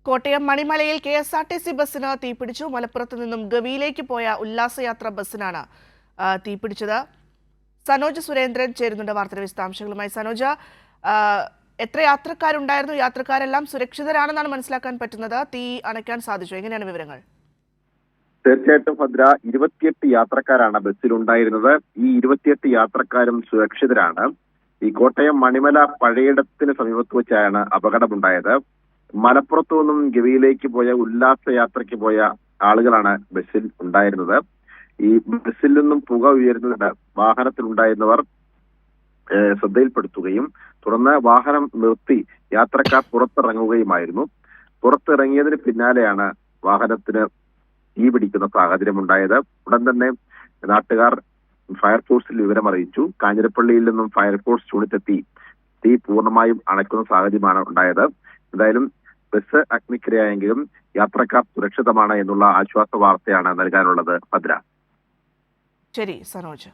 Kottayam മണിമലയിൽ KSRTC ബസ്സിന് തീപിടിച്ചു. മലപ്പുറത്ത് നിന്നും ഗവിയിലേക്ക് പോയ ഉല്ലാസയാത്ര ബസ്സിനാണ് തീപിടിച്ചത്. സനോജ് സുരേന്ദ്രൻ ചേരുന്നുണ്ട് വാർത്തയുടെ വിശദാംശങ്ങളുമായി. സനോജ്, എത്ര യാത്രക്കാരുണ്ടായിരുന്നു? യാത്രക്കാരെല്ലാം സുരക്ഷിതരാണെന്നാണ് മനസ്സിലാക്കാൻ പറ്റുന്നത്. തീ അണയ്ക്കാൻ സാധിച്ചു? എങ്ങനെയാണ് വിവരങ്ങൾ? തീർച്ചയായിട്ടും ഭദ്ര, 28 യാത്രക്കാരാണ് ബസ്സിലുണ്ടായിരുന്നത്. ഈ 28 യാത്രക്കാരും സുരക്ഷിതരാണ്. ഈ കോട്ടയം മണിമല പഴയിടത്തിന് സമീപത്ത് വെച്ചാണ് അപകടമുണ്ടായത്. മലപ്പുറത്തു നിന്നും ഗവിയിലേക്ക് പോയ ഉല്ലാസയാത്രയ്ക്ക് പോയ ആളുകളാണ് ബസ്സിൽ ഉണ്ടായിരുന്നത്. ഈ ബസ്സിൽ നിന്നും പുക ഉയരുന്നത് വാഹനത്തിലുണ്ടായിരുന്നവർ ശ്രദ്ധയിൽപ്പെടുത്തുകയും തുടർന്ന് വാഹനം നിർത്തി യാത്രക്കാർ പുറത്തിറങ്ങുകയുമായിരുന്നു. പുറത്തിറങ്ങിയതിന് പിന്നാലെയാണ് വാഹനത്തിന് തീ പിടിക്കുന്ന സാഹചര്യമുണ്ടായത്. ഉടൻ തന്നെ നാട്ടുകാർ ഫയർഫോഴ്സിൽ വിവരമറിയിച്ചു. കാഞ്ഞിരപ്പള്ളിയിൽ നിന്നും ഫയർഫോഴ്സ് യൂണിറ്റെത്തി തീ പൂർണ്ണമായും അണയ്ക്കുന്ന സാഹചര്യമാണ് ഉണ്ടായത്. എന്തായാലും ബസ് അഗ്നിക്കിരയായെങ്കിലും യാത്രക്കാർ സുരക്ഷിതമാണ് എന്നുള്ള ആശ്വാസ വാർത്തയാണ് നൽകാനുള്ളത്. ഭദ്ര. ശരി സനോജ്.